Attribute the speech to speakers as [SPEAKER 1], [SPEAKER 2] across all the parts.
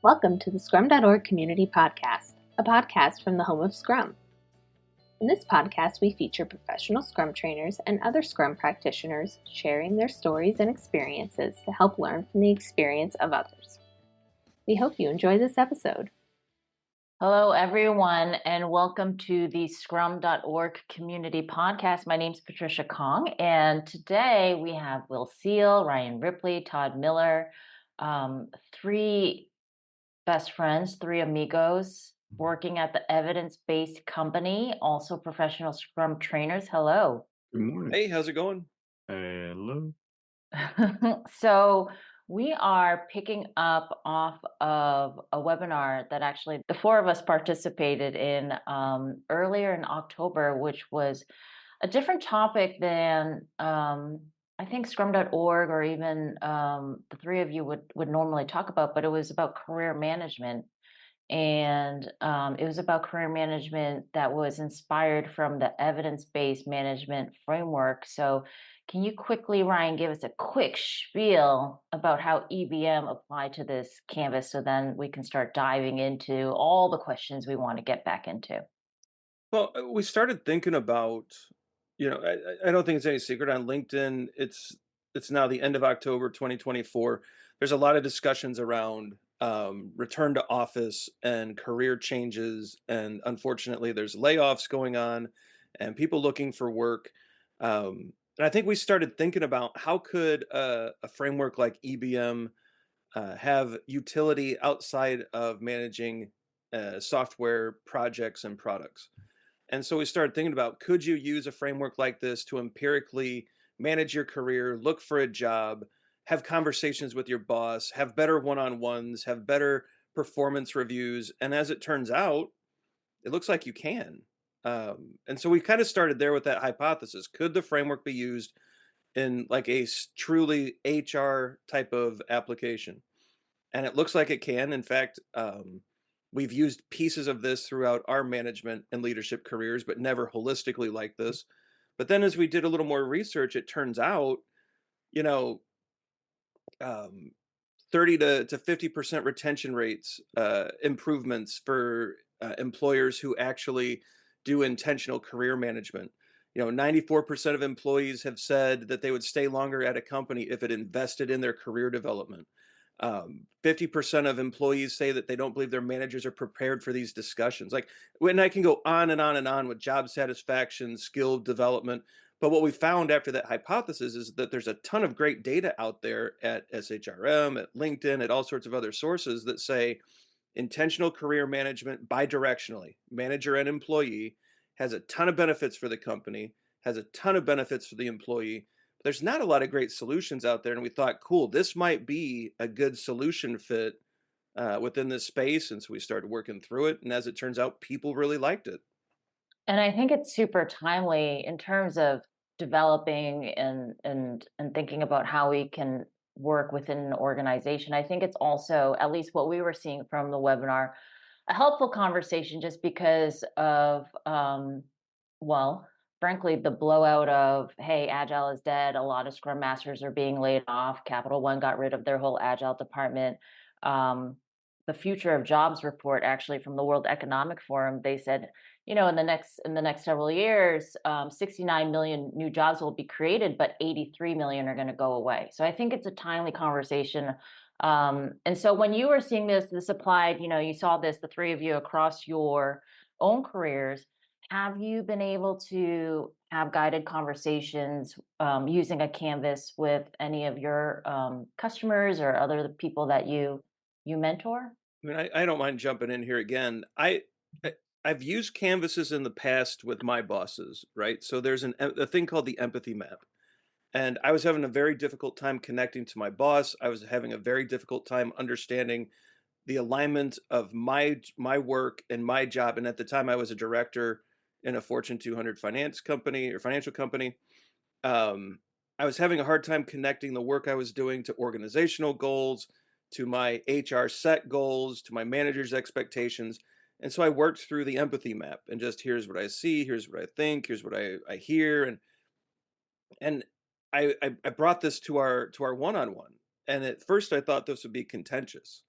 [SPEAKER 1] Welcome to the Scrum.org Community Podcast, a podcast from the home of Scrum. In this podcast, we feature professional Scrum trainers and other Scrum practitioners sharing their stories and experiences to help learn from the experience of others. We hope you enjoy this episode.
[SPEAKER 2] Hello, everyone, and welcome to the Scrum.org Community Podcast. My name is Patricia Kong, and today we have Will Seal, Ryan Ripley, Todd Miller, three best friends, three amigos working at the evidence-based company, also professional Scrum trainers. Hello.
[SPEAKER 3] Good morning.
[SPEAKER 4] Hey, how's it going?
[SPEAKER 3] Hello.
[SPEAKER 2] So we are picking up off of a webinar that actually the four of us participated in earlier in October, which was a different topic than I think Scrum.org or even the three of you would normally talk about, but it was about career management. And it was about career management that was inspired from the evidence-based management framework. So can you quickly, Ryan, give us a quick spiel about how EBM applied to this canvas so then we can start diving into all the questions we want to get back into?
[SPEAKER 4] Well, we started thinking about, I don't think it's any secret on LinkedIn. It's now the end of October 2024. There's a lot of discussions around return to office and career changes, and unfortunately, there's layoffs going on, and people looking for work. And I think we started thinking about how could a framework like EBM have utility outside of managing software projects and products. And so we started thinking about, could you use a framework like this to empirically manage your career, look for a job, have conversations with your boss, have better one-on-ones, have better performance reviews? And as it turns out, it looks like you can. And so we kind of started there with that hypothesis. Could the framework be used in like a truly HR type of application? And it looks like it can. In fact, we've used pieces of this throughout our management and leadership careers, but never holistically like this. But then as we did a little more research, it turns out, you know, um, 30 to 50% retention rates, improvements for employers who actually do intentional career management. 94% of employees have said that they would stay longer at a company if it invested in their career development. 50% of employees say that they don't believe their managers are prepared for these discussions. Like, when I can go on and on and on with job satisfaction, skill development. But what we found after that hypothesis is that there's a ton of great data out there at SHRM, at LinkedIn, at all sorts of other sources that say intentional career management bidirectionally, manager and employee, has a ton of benefits for the company, has a ton of benefits for the employee. There's not a lot of great solutions out there. And we thought, cool, this might be a good solution fit within this space. And so we started working through it. And as it turns out, people really liked it.
[SPEAKER 2] And I think it's super timely in terms of developing and thinking about how we can work within an organization. I think it's also, at least what we were seeing from the webinar, a helpful conversation just because of, well, frankly, the blowout of, hey, Agile is dead. A lot of Scrum Masters are being laid off. Capital One got rid of their whole Agile department. The Future of Jobs report, actually from the World Economic Forum, they said, in the next several years, 69 million new jobs will be created, but 83 million are going to go away. So I think it's a timely conversation. And so when you were seeing this applied, you saw this, the three of you across your own careers. Have you been able to have guided conversations using a canvas with any of your customers or other people that you mentor?
[SPEAKER 4] I mean, I don't mind jumping in here again. I've used canvases in the past with my bosses, right? So there's a thing called the empathy map. And I was having a very difficult time connecting to my boss. I was having a very difficult time understanding the alignment of my work and my job. And at the time, I was a director in a Fortune 200 finance company or financial company. Um, I was having a hard time connecting the work I was doing to organizational goals, to my HR set goals, to my manager's expectations. And so I worked through the empathy map and just, here's what I see, here's what I think, here's what I hear. And I brought this to our one-on-one. And at first I thought this would be contentious.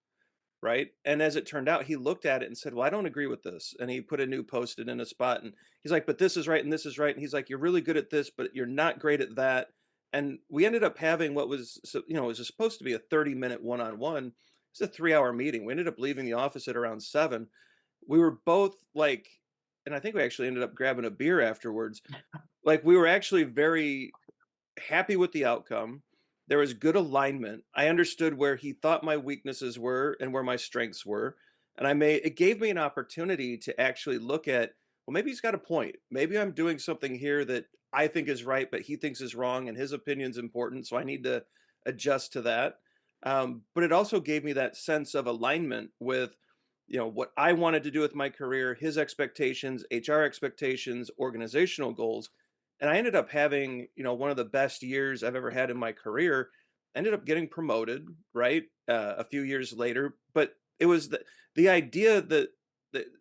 [SPEAKER 4] right? And as it turned out, he looked at it and said, "Well, I don't agree with this." And he put a new post-it in a spot, and he's like, "But this is right and this is right." And he's like, "You're really good at this, but you're not great at that." And we ended up having what was, it was supposed to be a 30-minute one-on-one. It's a 3-hour meeting. We ended up leaving the office at around 7. We were both like, and I think we actually ended up grabbing a beer afterwards. Like, we were actually very happy with the outcome. There was good alignment. I understood where he thought my weaknesses were and where my strengths were. And it gave me an opportunity to actually look at, well, maybe he's got a point. Maybe I'm doing something here that I think is right, but he thinks is wrong, and his opinion's important. So I need to adjust to that. But it also gave me that sense of alignment with, what I wanted to do with my career, his expectations, HR expectations, organizational goals. And I ended up having, one of the best years I've ever had in my career. Ended up getting promoted, right? A few years later, but it was the idea that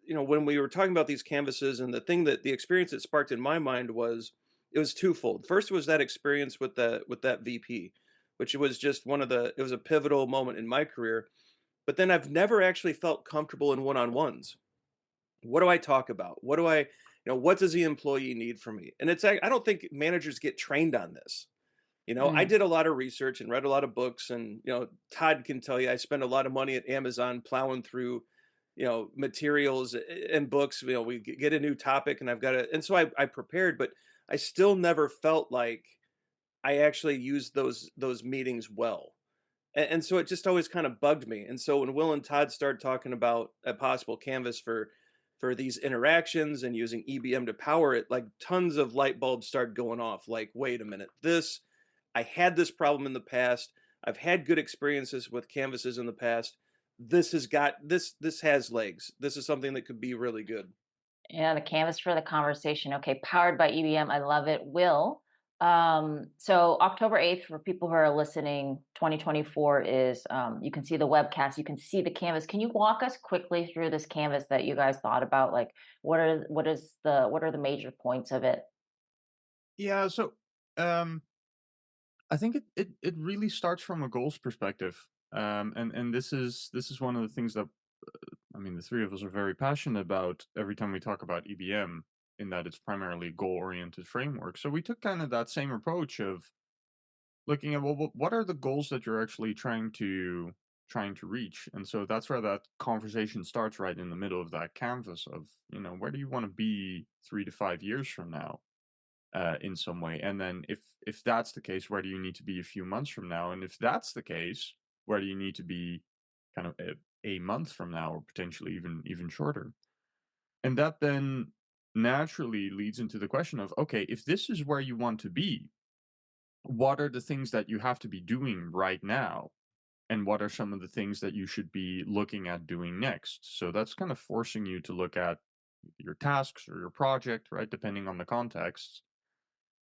[SPEAKER 4] when we were talking about these canvases, and the experience that sparked in my mind was, it was twofold. First was that experience with that VP, which was just it was a pivotal moment in my career. But then I've never actually felt comfortable in one-on-ones. What do I talk about? What does the employee need from me? And I don't think managers get trained on this. I
[SPEAKER 2] Mm.
[SPEAKER 4] did a lot of research and read a lot of books, and Todd can tell you I spend a lot of money at Amazon plowing through, materials and books. We get a new topic, and and so I prepared, but I still never felt like I actually used those meetings well. And so it just always kind of bugged me. And so when Will and Todd started talking about a possible canvas for these interactions and using EBM to power it, like tons of light bulbs started going off. Like, wait a minute, I had this problem in the past. I've had good experiences with canvases in the past. This has legs. This is something that could be really good.
[SPEAKER 2] Yeah, the canvas for the conversation. Okay, powered by EBM. I love it. Will. So October 8th, for people who are listening, 2024 is, you can see the webcast, you can see the canvas. Can you walk us quickly through this canvas that you guys thought about? Like, what are the major points of it?
[SPEAKER 3] Yeah, so um, I think it really starts from a goals perspective, and this is one of the things that I mean the three of us are very passionate about every time we talk about EBM, in that it's primarily goal oriented framework. So we took kind of that same approach of looking at, well, what are the goals that you're actually trying to reach, and so that's where that conversation starts, right in the middle of that canvas of, where do you want to be 3 to 5 years from now, in some way. And then if that's the case, where do you need to be a few months from now? And if that's the case, where do you need to be kind of a month from now, or potentially even shorter? And that then naturally leads into the question of, okay, if this is where you want to be, what are the things that you have to be doing right now? And what are some of the things that you should be looking at doing next? So that's kind of forcing you to look at your tasks or your project, right? Depending on the context.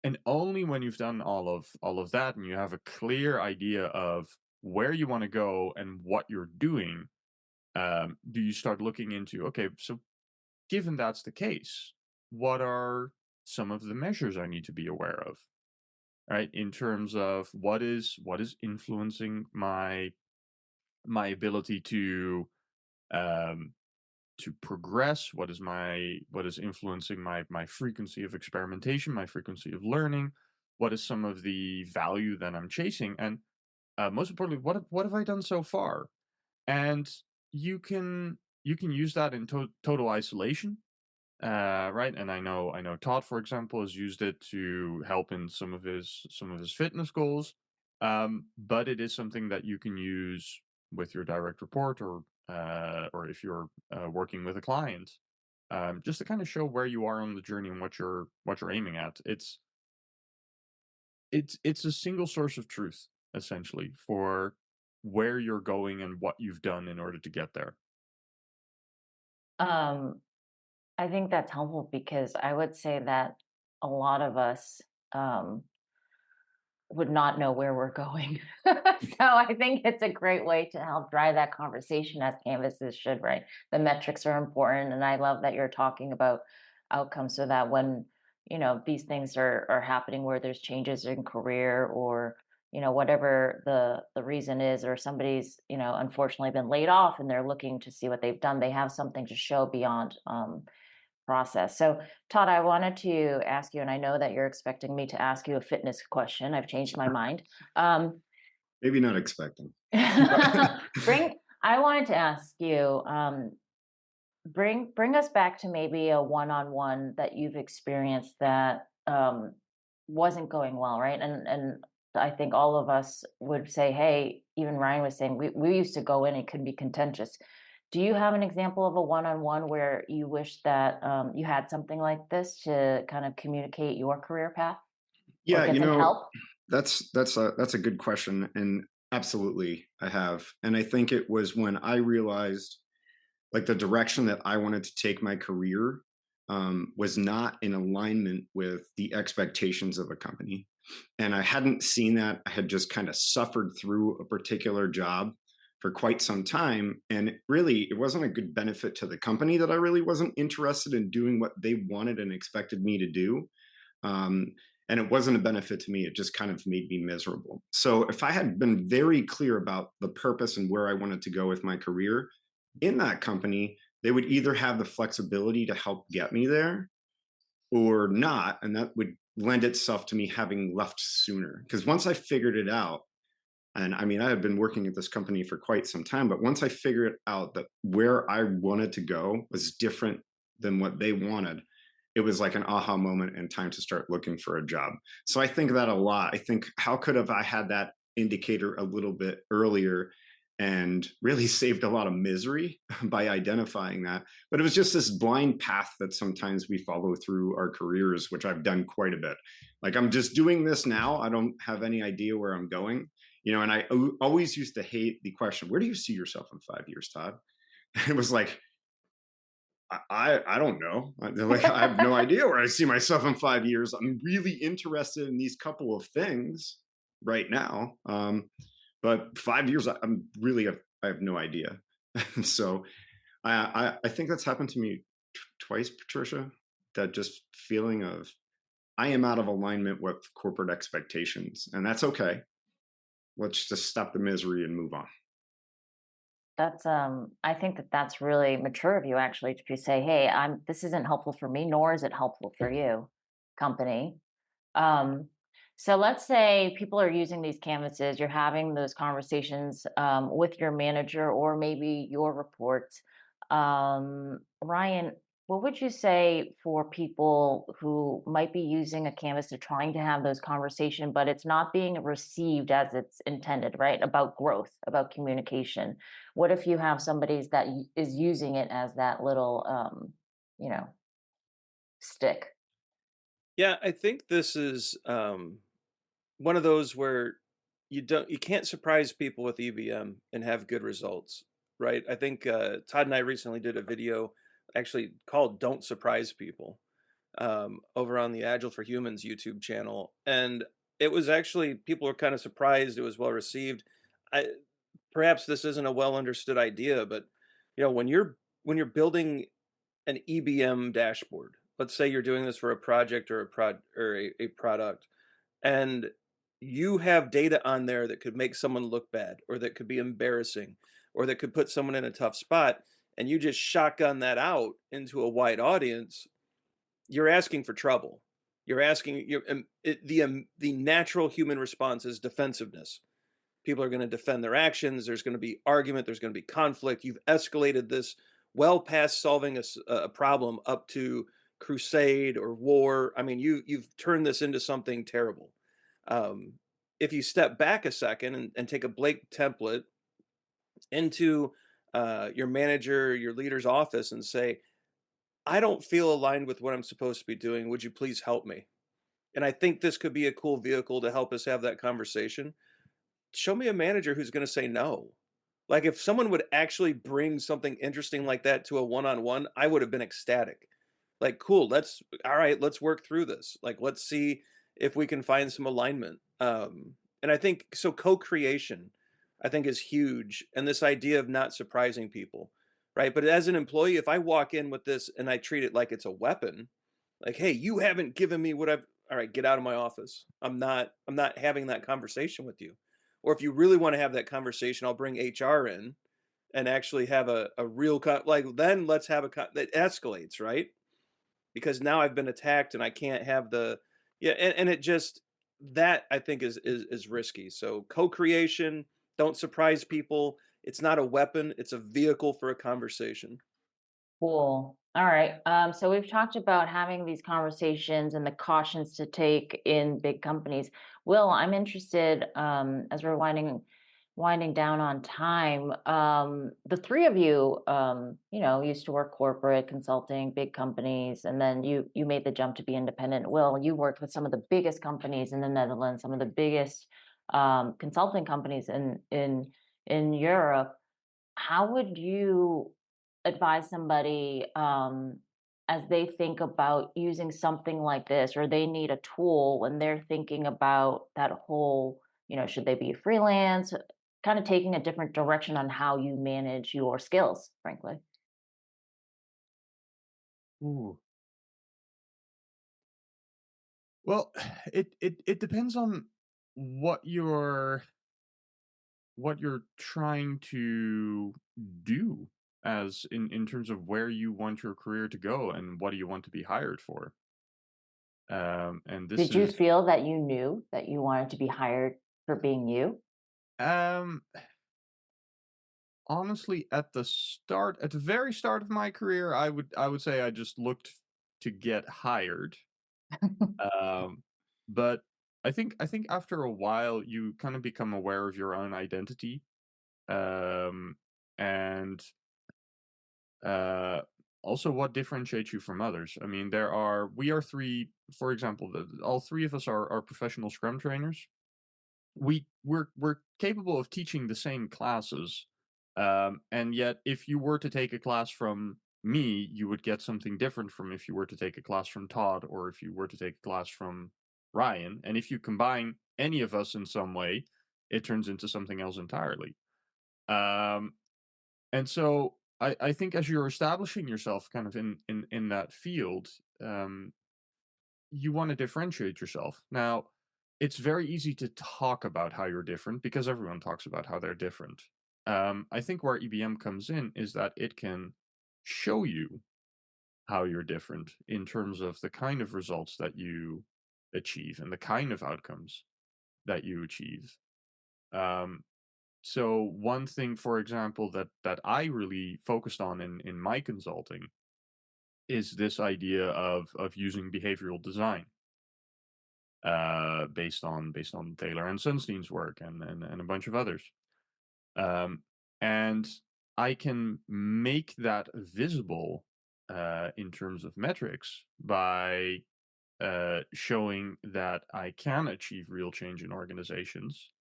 [SPEAKER 3] And only when you've done all of that, and you have a clear idea of where you want to go and what you're doing, do you start looking into, okay, so given that's the case, what are some of the measures I need to be aware of, right? In terms of what is influencing my ability um, to progress, what is influencing my frequency of experimentation, my frequency of learning, what is some of the value that I'm chasing, and most importantly, what have I done so far? And you can use that in total isolation, right? And I know Todd, for example, has used it to help in some of his fitness goals. But it is something that you can use with your direct report, or if you're working with a client, just to kind of show where you are on the journey and what you're aiming at. It's a single source of truth, essentially, for where you're going and what you've done in order to get there.
[SPEAKER 2] Um, I think that's helpful because I would say that a lot of us, um, would not know where we're going. So I think it's a great way to help drive that conversation, as canvases should, right? The metrics are important. And I love that you're talking about outcomes, so that when, these things are happening, where there's changes in career, or, whatever the reason is, or somebody's, unfortunately been laid off and they're looking to see what they've done. They have something to show beyond process. So, Todd, I wanted to ask you, and I know that you're expecting me to ask you a fitness question. I've changed my mind.
[SPEAKER 5] Maybe not expecting.
[SPEAKER 2] I wanted to ask you, bring us back to maybe a one-on-one that you've experienced that wasn't going well, right? And I think all of us would say, hey, even Ryan was saying we used to go in, it could be contentious. Do you have an example of a one-on-one where you wish that you had something like this to kind of communicate your career path or
[SPEAKER 5] Yeah,
[SPEAKER 2] get some help?
[SPEAKER 5] that's a good question, and absolutely I have. And I think it was when I realized like the direction that I wanted to take my career was not in alignment with the expectations of a company. And I hadn't seen that. I had just kind of suffered through a particular job for quite some time. And it wasn't a good benefit to the company that I really wasn't interested in doing what they wanted and expected me to do. Um, and it wasn't a benefit to me. It just kind of made me miserable. So if I had been very clear about the purpose and where I wanted to go with my career in that company, they would either have the flexibility to help get me there or not. And that would lend itself to me having left sooner. Because once I figured it out, and I mean, I had been working at this company for quite some time, but once I figured out that where I wanted to go was different than what they wanted, it was like an aha moment and time to start looking for a job. So I think that a lot. I think, how could have I had that indicator a little bit earlier and really saved a lot of misery by identifying that? But it was just this blind path that sometimes we follow through our careers, which I've done quite a bit. Like, I'm just doing this now. I don't have any idea where I'm going. And I always used to hate the question, where do you see yourself in 5 years, Todd? It was like, I don't know. Like, I have no idea where I see myself in 5 years. I'm really interested in these couple of things right now. But 5 years, I have no idea. So I think that's happened to me twice, Patricia, that just feeling of I am out of alignment with corporate expectations, and that's okay. Let's just stop the misery and move on.
[SPEAKER 2] That's I think that that's really mature of you actually to say, hey, this isn't helpful for me, nor is it helpful for you, company. Um, so let's say people are using these canvases, you're having those conversations with your manager or maybe your reports. Ryan, what would you say for people who might be using a canvas, they're trying to have those conversations, but it's not being received as it's intended, right? About growth, about communication. What if you have somebody that is using it as that little, you know, stick?
[SPEAKER 4] Yeah, I think this is one of those where you can't surprise people with EVM and have good results, right? I think Todd and I recently did a video actually called "Don't Surprise People" over on the Agile for Humans YouTube channel, and it was actually people were kind of surprised. It was well received. I Perhaps this isn't a well understood idea, but when you're building an EBM dashboard, let's say you're doing this for a project or a product, and you have data on there that could make someone look bad or that could be embarrassing or that could put someone in a tough spot, and you just shotgun that out into a wide audience, you're asking for trouble. You're asking the natural human response is defensiveness. People are going to defend their actions. There's going to be argument. There's going to be conflict. You've escalated this well past solving a problem up to crusade or war. I mean, you've turned this into something terrible. Um, if you step back a second and take a blank template into your manager, your leader's office, and say, "I don't feel aligned with what I'm supposed to be doing. Would you please help me?" And I think this could be a cool vehicle to help us have that conversation. Show me a manager who's going to say no. Like, if someone would actually bring something interesting like that to a one-on-one, I would have been ecstatic. Like, cool, all right, let's work through this. Like, let's see if we can find some alignment. And I think so co-creation, I think, is huge. And this idea of not surprising people, right? But as an employee, if I walk in with this and I treat it like it's a weapon, like, hey, you haven't given me what I've all right, get out of my office. I'm not having that conversation with you. Or if you really want to have that conversation, I'll bring HR in and actually have a real like then let's have that escalates, right? Because now I've been attacked and I can't have the yeah, and it just that I think is risky. So co-creation, don't surprise people. It's not a weapon, it's a vehicle for a conversation.
[SPEAKER 2] Cool. All right. So we've talked about having these conversations and the cautions to take in big companies. Will, I'm interested, as we're winding down on time. The three of you, used to work corporate consulting, big companies, and then you made the jump to be independent. Will, you worked with some of the biggest companies in the Netherlands, some of the biggest consulting companies in Europe. How would you advise somebody, as they think about using something like this, or they need a tool when they're thinking about that whole, should they be freelance, kind of taking a different direction on how you manage your skills, frankly?
[SPEAKER 3] Ooh. Well, it depends on what you're what you're trying to do as in terms of where you want your career to go and what do you want to be hired for. And this
[SPEAKER 2] Did you
[SPEAKER 3] is
[SPEAKER 2] feel that you knew that you wanted to be hired for being you?
[SPEAKER 3] um honestly at the very start of my career, I would say I just looked to get hired. Um but I think after a while you kind of become aware of your own identity. Um and uh Also what differentiates you from others. I mean, we are three, for example, all three of us are professional scrum trainers. We're capable of teaching the same classes, and yet if you were to take a class from me, you would get something different from if you were to take a class from Todd, or if you were to take a class from Ryan. And if you combine any of us in some way, it turns into something else entirely. um and so I think as you're establishing yourself kind of in that field, um, you want to differentiate yourself. Now, it's very easy to talk about how you're different because everyone talks about how they're different. I think where EBM comes in is that it can show you how you're different in terms of the kind of results that you achieve and the kind of outcomes that you achieve. Um, so one thing, for example, that I really focused on in my consulting is this idea of using behavioral design, based on Taylor and Sunstein's work and a bunch of others. And I can make that visible in terms of metrics by showing that I can achieve real change in organizations,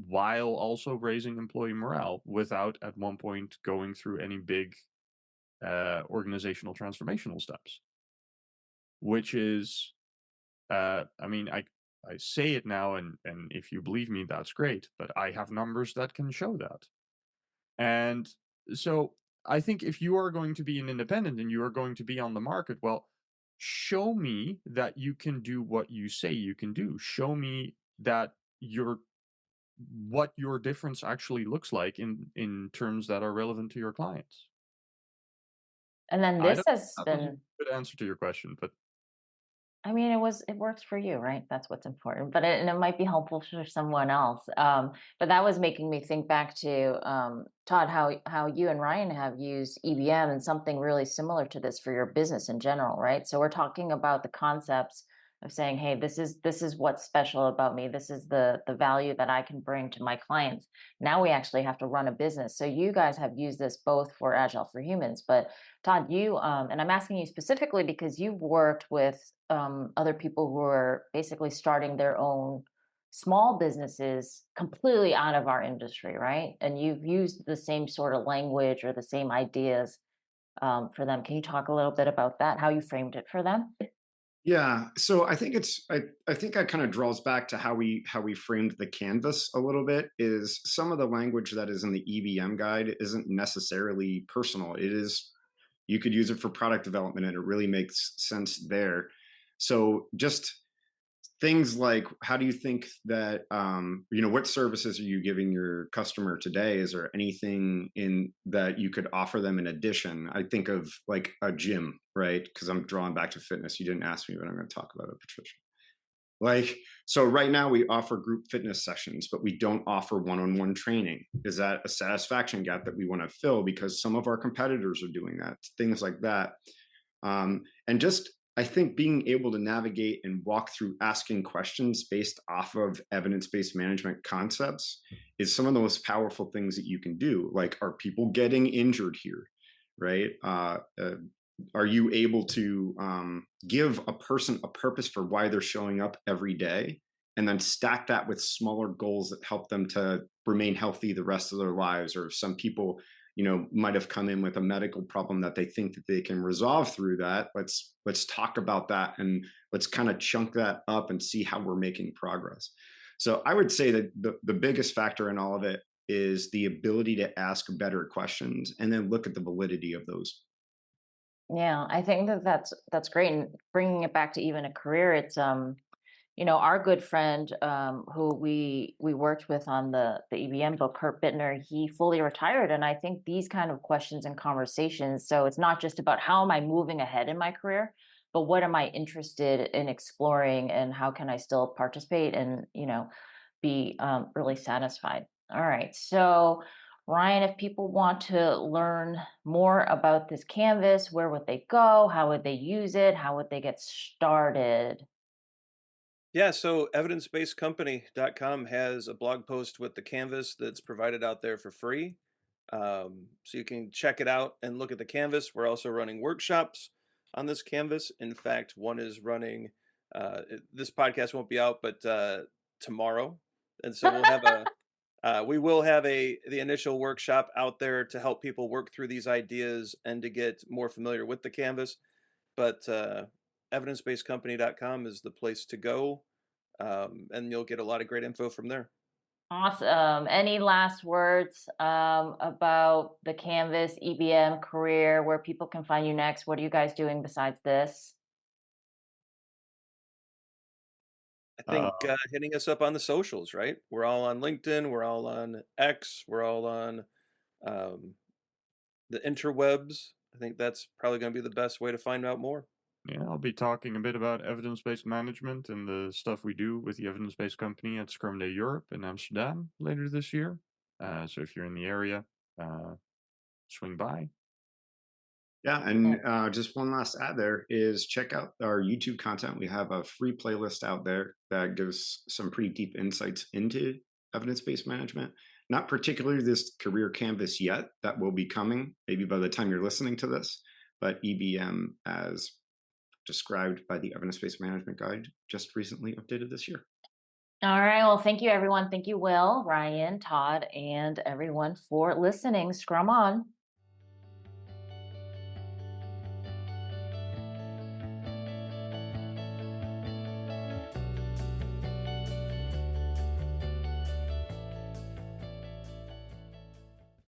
[SPEAKER 3] while also raising employee morale without at one point going through any big organizational transformational steps. Which is, I mean, I say it now, and if you believe me, that's great. But I have numbers that can show that. And so I think if you are going to be an independent and you are going to be on the market, well, show me that you can do what you say you can do. Show me that your what your difference actually looks like in terms that are relevant to your clients.
[SPEAKER 2] And then
[SPEAKER 3] I
[SPEAKER 2] this
[SPEAKER 3] don't
[SPEAKER 2] has
[SPEAKER 3] That was a
[SPEAKER 2] been
[SPEAKER 3] good answer to your question, but
[SPEAKER 2] I mean, it works for you, right? That's what's important. But it might be helpful for someone else. But that was making me think back to, Todd, how you and Ryan have used EBM and something really similar to this for your business in general, right? So we're talking about the concepts of saying, hey, this is what's special about me. This is the value that I can bring to my clients. Now we actually have to run a business. So you guys have used this both for Agile for Humans, but Todd, and I'm asking you specifically because you've worked with other people who are basically starting their own small businesses completely out of our industry, right? And you've used the same sort of language or the same ideas for them. Can you talk a little bit about that? How you framed it for them?
[SPEAKER 5] Yeah, so I think I think that kind of draws back to how we framed the canvas a little bit. Is some of the language that is in the EBM guide isn't necessarily personal. It is, you could use it for product development and it really makes sense there. So just things like, how do you think that, what services are you giving your customer today? Is there anything in that you could offer them in addition? I think of like a gym, right? Because I'm drawing back to fitness. You didn't ask me, but I'm going to talk about it, Patricia. Like, so right now we offer group fitness sessions, but we don't offer one-on-one training. Is that a satisfaction gap that we want to fill because some of our competitors are doing that? Things like that. And just, I think being able to navigate and walk through asking questions based off of evidence-based management concepts is some of the most powerful things that you can do. Like, are people getting injured here? Right? Are you able to give a person a purpose for why they're showing up every day, and then stack that with smaller goals that help them to remain healthy the rest of their lives? Or if some people, might have come in with a medical problem that they think that they can resolve through that, let's talk about that, and let's kind of chunk that up and see how we're making progress. So I would say that the biggest factor in all of it is the ability to ask better questions and then look at the validity of those.
[SPEAKER 2] Yeah, I think that that's great. And bringing it back to even a career, it's our good friend who we worked with on the EBM book, Kurt Bittner, he fully retired, and I think these kind of questions and conversations. So it's not just about how am I moving ahead in my career, but what am I interested in exploring, and how can I still participate and be really satisfied. All right, so Ryan, if people want to learn more about this canvas, where would they go? How would they use it? How would they get started?
[SPEAKER 4] Yeah, so evidencebasedcompany.com has a blog post with the canvas that's provided out there for free. So you can check it out and look at the canvas. We're also running workshops on this canvas. In fact, one is running, this podcast won't be out, but tomorrow. And so we will have the initial workshop out there to help people work through these ideas and to get more familiar with the canvas. But evidencebasedcompany.com is the place to go, and you'll get a lot of great info from there.
[SPEAKER 2] Awesome. Any last words about the Canvas EBM career, where people can find you next? What are you guys doing besides this?
[SPEAKER 4] I think
[SPEAKER 3] Uh,
[SPEAKER 4] hitting us up on the socials, right? We're all on LinkedIn, we're all on X, we're all on um, the interwebs. I think that's probably going to be the best way to find out more.
[SPEAKER 3] yeah, I'll be talking a bit about evidence-based management and the stuff we do with the evidence-based company at Scrum Day Europe in Amsterdam later this year. So if you're in the area, uh, swing by.
[SPEAKER 5] Yeah, and just one last ad there is check out our YouTube content. We have a free playlist out there that gives some pretty deep insights into evidence-based management. Not particularly this career canvas yet, that will be coming maybe by the time you're listening to this, but EBM as described by the Evidence-Based Management Guide just recently updated this year.
[SPEAKER 2] All right. Well, thank you, everyone. Thank you, Will, Ryan, Todd, and everyone for listening. Scrum on.